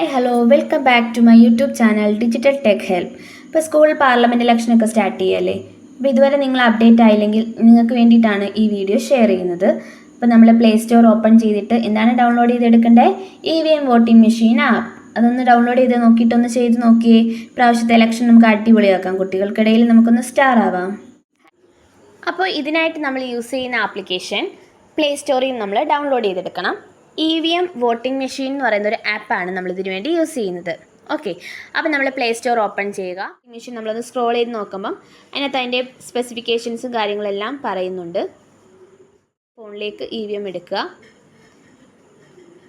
Hi hello welcome back to my YouTube channel digital tech help. ഇപ്പോൾ school parliament ഇലക്ഷനൊക്കെ start ചെയ്യല്ലേ. അപ്പോൾ ഇതുവരെ നിങ്ങൾ അപ്ഡേറ്റ് ആയില്ലെങ്കിൽ നിങ്ങൾക്ക് വേണ്ടിയിട്ടാണ് ഈ വീഡിയോ ഷെയർ ചെയ്യുന്നത്. അപ്പോൾ നമ്മൾ പ്ലേ സ്റ്റോർ ഓപ്പൺ ചെയ്തിട്ട് എന്താണ് ഡൗൺലോഡ് ചെയ്തെടുക്കേണ്ടത്? EVM voting machine app. അതൊന്ന് ഡൗൺലോഡ് ചെയ്ത് നോക്കിയിട്ടൊന്ന് ചെയ്ത് നോക്കിയേ. പ്രാവശ്യത്തെ ഇലക്ഷൻ നമുക്ക് അടിപൊളിയാക്കാം, കുട്ടികൾക്കിടയിൽ നമുക്കൊന്ന് സ്റ്റാർ ആവാം. അപ്പോൾ ഇതിനായിട്ട് നമ്മൾ യൂസ് ചെയ്യുന്ന ആപ്ലിക്കേഷൻ പ്ലേ സ്റ്റോറിൽ നമ്മൾ ഡൗൺലോഡ് ചെയ്തെടുക്കണം. EVM വോട്ടിംഗ് മെഷീൻ എന്ന് പറയുന്ന ഒരു ആപ്പാണ് നമ്മളിതിനു വേണ്ടി യൂസ് ചെയ്യുന്നത്. ഓക്കെ, അപ്പോൾ നമ്മൾ പ്ലേ സ്റ്റോർ ഓപ്പൺ ചെയ്യുക. മെഷീൻ നമ്മളൊന്ന് സ്ക്രോൾ ചെയ്ത് നോക്കുമ്പം അതിനകത്ത് അതിൻ്റെ സ്പെസിഫിക്കേഷൻസും കാര്യങ്ങളെല്ലാം പറയുന്നുണ്ട്. ഫോണിലേക്ക് EVM എടുക്കുക.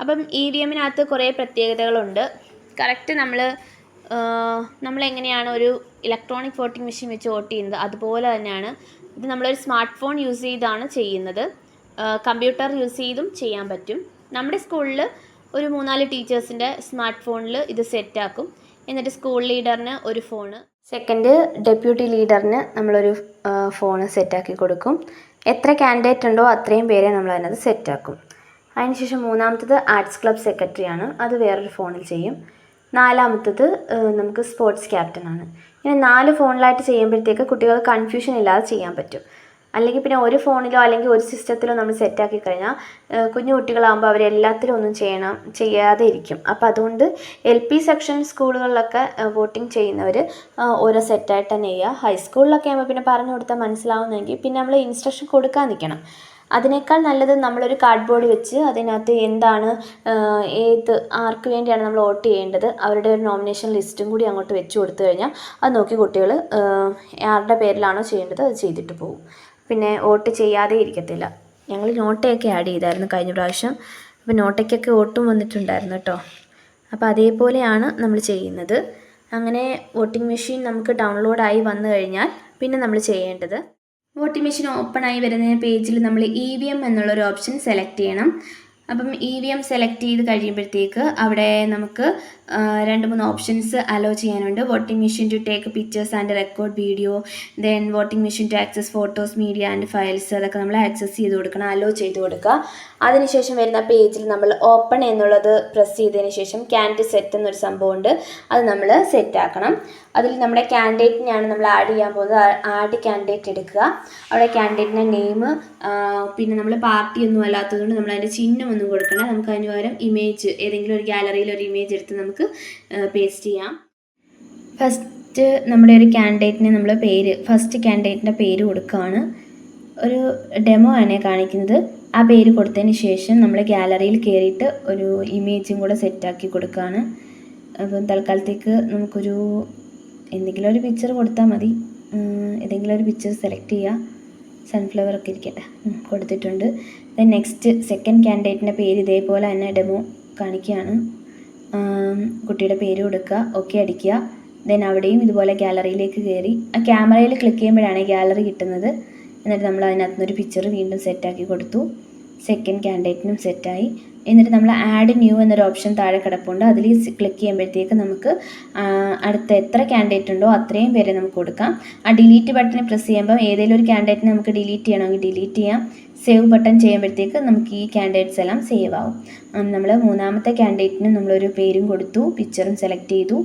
അപ്പം EVMനകത്ത് കുറേ പ്രത്യേകതകളുണ്ട്. കറക്റ്റ് നമ്മളെങ്ങനെയാണ് ഒരു ഇലക്ട്രോണിക് വോട്ടിംഗ് മെഷീൻ വെച്ച് വോട്ട് ചെയ്യുന്നത് അതുപോലെ തന്നെയാണ് ഇത്. നമ്മളൊരു സ്മാർട്ട് ഫോൺ യൂസ് ചെയ്താണ് ചെയ്യുന്നത്. കമ്പ്യൂട്ടർ യൂസ് ചെയ്തും ചെയ്യാൻ പറ്റും. നമ്മുടെ സ്കൂളിൽ ഒരു 3-4 ടീച്ചേഴ്സിൻ്റെ സ്മാർട്ട് ഫോണിൽ ഇത് സെറ്റാക്കും. എന്നിട്ട് സ്കൂൾ ലീഡറിന് ഒരു ഫോണ്, സെക്കൻഡ് ഡെപ്യൂട്ടി ലീഡറിന് നമ്മളൊരു ഫോണ് സെറ്റാക്കി കൊടുക്കും. എത്ര കാൻഡിഡേറ്റ് ഉണ്ടോ അത്രയും പേരെ നമ്മൾ അതിനകത്ത് സെറ്റാക്കും. അതിനുശേഷം മൂന്നാമത്തത് ആർട്സ് ക്ലബ് സെക്രട്ടറിയാണ്, അത് വേറൊരു ഫോണിൽ ചെയ്യും. നാലാമത്തത് നമുക്ക് സ്പോർട്സ് ക്യാപ്റ്റനാണ്. ഇങ്ങനെ 4 ഫോണിലായിട്ട് ചെയ്യുമ്പോഴത്തേക്ക് കുട്ടികൾ കൺഫ്യൂഷൻ ഇല്ലാതെ ചെയ്യാൻ പറ്റും. അല്ലെങ്കിൽ പിന്നെ ഒരു ഫോണിലോ അല്ലെങ്കിൽ ഒരു സിസ്റ്റത്തിലോ നമ്മൾ സെറ്റാക്കി കഴിഞ്ഞാൽ കുഞ്ഞു കുട്ടികളാകുമ്പോൾ അവരെല്ലാത്തിലും ഒന്നും ചെയ്യാതെ ഇരിക്കും. അപ്പോൾ അതുകൊണ്ട് LP സെക്ഷൻ സ്കൂളുകളിലൊക്കെ വോട്ടിംഗ് ചെയ്യുന്നവർ ഓരോ സെറ്റായിട്ട് തന്നെ ചെയ്യുക. ഹൈസ്കൂളിലൊക്കെ ആകുമ്പോൾ പിന്നെ പറഞ്ഞു കൊടുത്താൽ മനസ്സിലാവുന്നെങ്കിൽ പിന്നെ നമ്മൾ ഇൻസ്ട്രക്ഷൻ കൊടുക്കാൻ നിൽക്കണം. അതിനേക്കാൾ നല്ലത് നമ്മളൊരു കാർഡ്ബോർഡ് വെച്ച് അതിനകത്ത് എന്താണ് ആർക്ക് വേണ്ടിയാണ് നമ്മൾ വോട്ട് ചെയ്യേണ്ടത് അവരുടെ ഒരു നോമിനേഷൻ ലിസ്റ്റും കൂടി അങ്ങോട്ട് വെച്ച് കൊടുത്തു കഴിഞ്ഞാൽ അത് നോക്കി കുട്ടികൾ ആരുടെ പേരിലാണോ ചെയ്യേണ്ടത് അത് ചെയ്തിട്ട് പോകും. പിന്നെ വോട്ട് ചെയ്യാതെ ഇരിക്കത്തില്ല. ഞങ്ങൾ നോട്ടയൊക്കെ ആഡ് ചെയ്തായിരുന്നു കഴിഞ്ഞ പ്രാവശ്യം. അപ്പോൾ നോട്ടയ്ക്കൊക്കെ വോട്ടും വന്നിട്ടുണ്ടായിരുന്നു കേട്ടോ. അപ്പോൾ അതേപോലെയാണ് നമ്മൾ ചെയ്യുന്നത്. അങ്ങനെ വോട്ടിംഗ് മെഷീൻ നമുക്ക് ഡൗൺലോഡായി വന്നു കഴിഞ്ഞാൽ പിന്നെ നമ്മൾ ചെയ്യേണ്ടത്, വോട്ടിംഗ് മെഷീൻ ഓപ്പൺ ആയി വരുന്ന പേജിൽ നമ്മൾ EVM എന്നുള്ളൊരു ഓപ്ഷൻ സെലക്ട് ചെയ്യണം. അപ്പം EVM സെലക്ട് ചെയ്ത് കഴിയുമ്പോഴത്തേക്ക് അവിടെ നമുക്ക് 2-3 ഓപ്ഷൻസ് അലോ ചെയ്യാനുണ്ട്. Voting machine to take pictures and record video, then voting machine to access photos, media and files, അതൊക്കെ നമ്മൾ ആക്സസ് ചെയ്ത് കൊടുക്കണം, അലോ ചെയ്ത് കൊടുക്കുക. അതിനുശേഷം വരുന്ന പേജിൽ നമ്മൾ ഓപ്പൺ എന്നുള്ളത് പ്രസ് ചെയ്തതിന് ശേഷം കാൻഡിഡേറ്റ് സെറ്റ് എന്നൊരു സംഭവമുണ്ട്, അത് നമ്മൾ സെറ്റാക്കണം. അതിൽ നമ്മുടെ കാൻഡിഡേറ്റിനെയാണ് നമ്മൾ ആഡ് ചെയ്യാൻ പോകുന്നത്. ആഡ് കാൻഡിഡേറ്റ് എടുക്കുക. അവിടെ കാൻഡിഡേറ്റിൻ്റെ നെയിം, പിന്നെ നമ്മൾ പാർട്ടിയൊന്നും അല്ലാത്തതുകൊണ്ട് നമ്മൾ അതിൻ്റെ ചിഹ്നം ഒന്നും കൊടുക്കണം. നമുക്ക് അതിന് പകരം ഇമേജ്, ഏതെങ്കിലും ഒരു ഗാലറിയിൽ ഒരു ഇമേജ് എടുത്ത് നമുക്ക് പേസ്റ്റ് ചെയ്യാം. ഫസ്റ്റ് നമ്മുടെ ഒരു കാൻഡിഡേറ്റിന് നമ്മൾ ഫസ്റ്റ് കാൻഡിഡേറ്റിൻ്റെ പേര് കൊടുക്കുകയാണ്. ഒരു ഡെമോ ആണ് കാണിക്കുന്നത്. ആ പേര് കൊടുത്തതിന് ശേഷം നമ്മൾ ഗാലറിയിൽ കയറിയിട്ട് ഒരു ഇമേജും കൂടെ സെറ്റാക്കി കൊടുക്കുകയാണ്. അപ്പം തൽക്കാലത്തേക്ക് നമുക്കൊരു എന്തെങ്കിലും ഒരു പിക്ചർ കൊടുത്താൽ മതി. ഏതെങ്കിലും ഒരു പിക്ചർ സെലക്ട് ചെയ്യുക. സൺഫ്ലവർ ഒക്കെ ഇരിക്കട്ടെ, കൊടുത്തിട്ടുണ്ട്. ദെൻ നെക്സ്റ്റ് സെക്കൻഡ് കാൻഡിഡേറ്റിൻ്റെ പേര് ഇതേപോലെ തന്നെ ഡെമോ കാണിക്കുകയാണ്. കുട്ടിയുടെ പേര് കൊടുക്കുക, ഓക്കെ അടിക്കുക. ദെൻ അവിടെയും ഇതുപോലെ ഗാലറിയിലേക്ക് കയറി ആ ക്യാമറയിൽ ക്ലിക്ക് ചെയ്യുമ്പോഴാണ് ഗാലറി കിട്ടുന്നത്. എന്നിട്ട് നമ്മൾ അതിനകത്ത് നിന്നൊരു പിക്ചർ വീണ്ടും സെറ്റാക്കി കൊടുത്തു. സെക്കൻഡ് കാൻഡിഡേറ്റിനും സെറ്റായി. എന്നിട്ട് നമ്മൾ ആഡ് ന്യൂ എന്നൊരു ഓപ്ഷൻ താഴെ കിടപ്പുണ്ട്. അതിൽ ക്ലിക്ക് ചെയ്യുമ്പോഴത്തേക്ക് നമുക്ക് അടുത്ത എത്ര കാൻഡിഡേറ്റ് ഉണ്ടോ അത്രയും പേരെ നമുക്ക് കൊടുക്കാം. ആ ഡിലീറ്റ് ബട്ടൺ പ്രസ് ചെയ്യുമ്പോൾ ഏതെങ്കിലും ഒരു കാൻഡിഡേറ്റിനെ നമുക്ക് ഡിലീറ്റ് ചെയ്യണമെങ്കിൽ ഡിലീറ്റ് ചെയ്യാം. സേവ് ബട്ടൺ ചെയ്യുമ്പോഴത്തേക്ക് നമുക്ക് ഈ കാൻഡിഡേറ്റ്സ് എല്ലാം സേവ് ആവും. നമ്മൾ മൂന്നാമത്തെ കാൻഡിഡേറ്റിന് നമ്മളൊരു പേരും കൊടുത്തു, പിക്ചറും സെലക്ട് ചെയ്തു.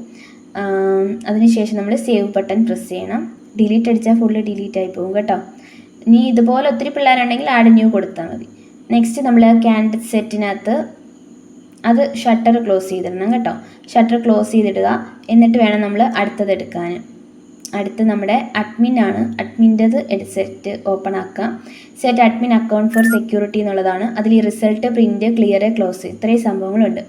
അതിനുശേഷം നമ്മൾ സേവ് ബട്ടൺ പ്രസ് ചെയ്യണം. ഡിലീറ്റ് അടിച്ചാൽ ഫുള്ള് ഡിലീറ്റ് ആയി പോകും കേട്ടോ. ഇനി ഇതുപോലെ ഒത്തിരി പിള്ളേരുണ്ടെങ്കിൽ ആഡ് ന്യൂ കൊടുത്താൽ മതി. നെക്സ്റ്റ് നമ്മൾ കാൻഡിഡേറ്റ് സെറ്റിനകത്ത് അത് ഷട്ടർ ക്ലോസ് ചെയ്തിടണം കേട്ടോ. ഷട്ടർ ക്ലോസ് ചെയ്തിടുക. എന്നിട്ട് വേണം നമ്മൾ അടുത്തത് എടുക്കാൻ. അടുത്ത് നമ്മുടെ അഡ്മിനാണ്. അഡ്മിൻ്റെത് സെറ്റ് ഓപ്പൺ ആക്കുക. Set admin account for security എന്നുള്ളതാണ്. അതിൽ ഈ റിസൾട്ട്, പ്രിൻറ്റ്, ക്ലിയർ, ക്ലോസ്, ഇത്രയും സംഭവങ്ങളുണ്ട്.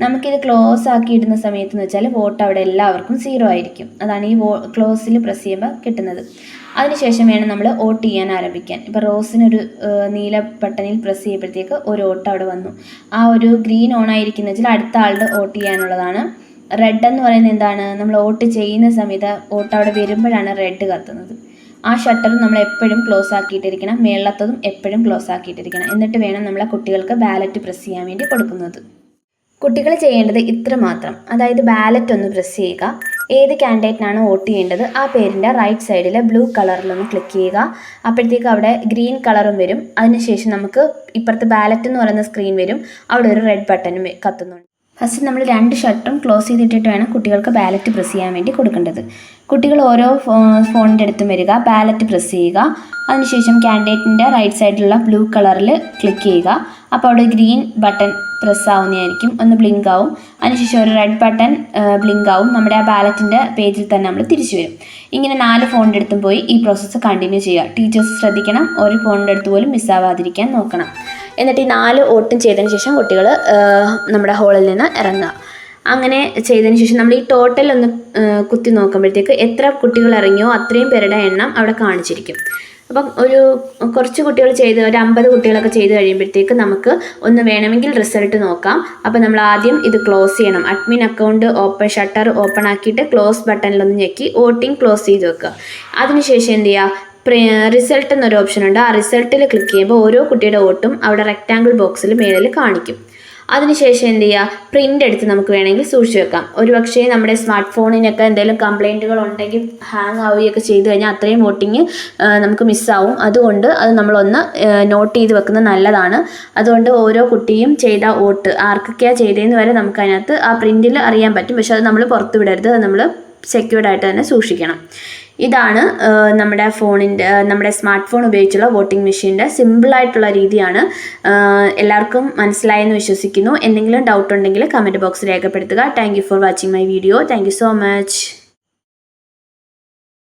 നമുക്കിത് ക്ലോസ് ആക്കി ഇടുന്ന സമയത്ത് എന്ന് വെച്ചാൽ വോട്ട് അവിടെ എല്ലാവർക്കും 0 ആയിരിക്കും. അതാണ് ഈ ക്ലോസിൽ പ്രസ് ചെയ്യുമ്പോൾ കിട്ടുന്നത്. അതിനുശേഷം വേണം നമ്മൾ വോട്ട് ചെയ്യാൻ ആരംഭിക്കാൻ. ഇപ്പോൾ റോസിനൊരു നീല ബട്ടണിൽ പ്രസ് ചെയ്യുമ്പോഴത്തേക്ക് ഒരു വോട്ട് അവിടെ വന്നു. ആ ഒരു ഗ്രീൻ ഓൺ ആയിരിക്കുന്ന വെച്ചാൽ അടുത്ത ആളുടെ വോട്ട് ചെയ്യാനുള്ളതാണ്. റെഡ് എന്ന് പറയുന്നത് എന്താണ്, നമ്മൾ വോട്ട് ചെയ്യുന്ന സമയത്ത് വോട്ട് അവിടെ വരുമ്പോഴാണ് റെഡ് കത്തുന്നത്. ആ ഷട്ടർ നമ്മൾ എപ്പോഴും ക്ലോസ് ആക്കിയിട്ടിരിക്കണം. മേളത്തതും എപ്പോഴും ക്ലോസ് ആക്കിയിട്ടിരിക്കണം. എന്നിട്ട് വേണം നമ്മളെ കുട്ടികൾക്ക് ബാലറ്റ് പ്രസ് ചെയ്യാൻ വേണ്ടി കൊടുക്കുന്നത്. കുട്ടികൾ ചെയ്യേണ്ടത് ഇത്ര മാത്രം. അതായത് ബാലറ്റ് ഒന്ന് പ്രസ് ചെയ്യുക. ഏത് കാൻഡിഡേറ്റിനാണ് വോട്ട് ചെയ്യേണ്ടത് ആ പേരിൻ്റെ റൈറ്റ് സൈഡിൽ ബ്ലൂ കളറിലൊന്ന് ക്ലിക്ക് ചെയ്യുക. അപ്പോഴത്തേക്ക് അവിടെ ഗ്രീൻ കളറും വരും. അതിനുശേഷം നമുക്ക് ഇപ്പുറത്ത് ബാലറ്റ് എന്ന് പറയുന്ന സ്ക്രീൻ വരും. അവിടെ ഒരു റെഡ് ബട്ടനും കത്തുന്നുണ്ട്. ഫസ്റ്റ് നമ്മൾ 2 ഷട്ടറും ക്ലോസ് ചെയ്തിട്ടിട്ട് വേണം കുട്ടികൾക്ക് ബാലറ്റ് പ്രസ് ചെയ്യാൻ വേണ്ടി കൊടുക്കേണ്ടത്. കുട്ടികൾ ഓരോ ഫോണിൻ്റെ അടുത്തും വരിക, ബാലറ്റ് പ്രസ് ചെയ്യുക. അതിനുശേഷം കാൻഡിഡേറ്റിൻ്റെ റൈറ്റ് സൈഡിലുള്ള ബ്ലൂ കളറിൽ ക്ലിക്ക് ചെയ്യുക. അപ്പോൾ അവിടെ ഗ്രീൻ ബട്ടൺ പ്രസ് ആവുന്നതായിരിക്കും, ഒന്ന് ബ്ലിങ്ക് ആവും. അതിനുശേഷം ഒരു റെഡ് ബട്ടൺ ബ്ലിങ്ക് ആവും. നമ്മുടെ ആ ബാലറ്റിൻ്റെ പേജിൽ തന്നെ നമ്മൾ തിരിച്ചു വരും. ഇങ്ങനെ 4 ഫോണിൻ്റെ അടുത്തും പോയി ഈ പ്രോസസ്സ് കണ്ടിന്യൂ ചെയ്യുക. ടീച്ചേഴ്സ് ശ്രദ്ധിക്കണം, ഒരു ഫോണിൻ്റെ അടുത്ത് പോലും മിസ്സാവാതിരിക്കാൻ നോക്കണം. എന്നിട്ട് ഈ 4 വോട്ടും ചെയ്തതിന് ശേഷം കുട്ടികൾ നമ്മുടെ ഹോളിൽ നിന്ന് ഇറങ്ങുക. അങ്ങനെ ചെയ്തതിന് ശേഷം നമ്മൾ ഈ ടോട്ടൽ ഒന്ന് കുത്തി നോക്കുമ്പോഴത്തേക്ക് എത്ര കുട്ടികൾ ഇറങ്ങിയോ അത്രയും പേരുടെ എണ്ണം അവിടെ കാണിച്ചിരിക്കും. അപ്പം കുറച്ച് കുട്ടികൾ ചെയ്ത് ഒരു 50 കുട്ടികളൊക്കെ ചെയ്ത് കഴിയുമ്പോഴത്തേക്ക് നമുക്ക് ഒന്ന് വേണമെങ്കിൽ റിസൾട്ട് നോക്കാം. അപ്പോൾ നമ്മൾ ആദ്യം ഇത് ക്ലോസ് ചെയ്യണം. അഡ്മിൻ അക്കൗണ്ട് ഷട്ടർ ഓപ്പൺ ആക്കിയിട്ട് ക്ലോസ് ബട്ടണിലൊന്ന് ഞെക്കി വോട്ടിംഗ് ക്ലോസ് ചെയ്ത് വെക്കുക. അതിനുശേഷം എന്ത് ചെയ്യുക, റിസൾട്ട് എന്നൊരു ഓപ്ഷൻ ഉണ്ട്. ആ റിസൾട്ടിൽ ക്ലിക്ക് ചെയ്യുമ്പോൾ ഓരോ കുട്ടിയുടെ വോട്ടും അവിടെ റെക്റ്റാങ്കിൾ ബോക്സിൽ മേളിൽ കാണിക്കും. അതിനുശേഷം എന്ത് ചെയ്യുക, പ്രിൻ്റ് എടുത്ത് നമുക്ക് വേണമെങ്കിൽ സൂക്ഷിച്ച് വെക്കാം. ഒരു പക്ഷേ നമ്മുടെ സ്മാർട്ട് ഫോണിനൊക്കെ എന്തെങ്കിലും കംപ്ലൈൻറ്റുകൾ ഉണ്ടെങ്കിൽ ഹാങ് ആവുകയൊക്കെ ചെയ്തു കഴിഞ്ഞാൽ അത്രയും വോട്ടിങ് നമുക്ക് മിസ്സാവും. അതുകൊണ്ട് അത് നമ്മളൊന്ന് നോട്ട് ചെയ്ത് വെക്കുന്നത് നല്ലതാണ്. അതുകൊണ്ട് ഓരോ കുട്ടിയും ചെയ്ത വോട്ട് ആർക്കൊക്കെയാണ് ചെയ്തതെന്ന് വരെ നമുക്ക് അതിനകത്ത് ആ പ്രിൻറ്റിൽ അറിയാൻ പറ്റും. പക്ഷെ അത് നമ്മൾ പുറത്ത് വിടരുത്, അത് നമ്മൾ സെക്യൂർഡായിട്ട് തന്നെ സൂക്ഷിക്കണം. ഇതാണ് നമ്മുടെ സ്മാർട്ട് ഫോൺ ഉപയോഗിച്ചുള്ള വോട്ടിംഗ് മെഷീൻ്റെ സിമ്പിളായിട്ടുള്ള രീതിയാണ്. എല്ലാവർക്കും മനസ്സിലായെന്ന് വിശ്വസിക്കുന്നു. എന്തെങ്കിലും ഡൗട്ട് ഉണ്ടെങ്കിൽ കമൻറ്റ് ബോക്സിൽ രേഖപ്പെടുത്തുക. Thank you for watching my video. Thank you so much.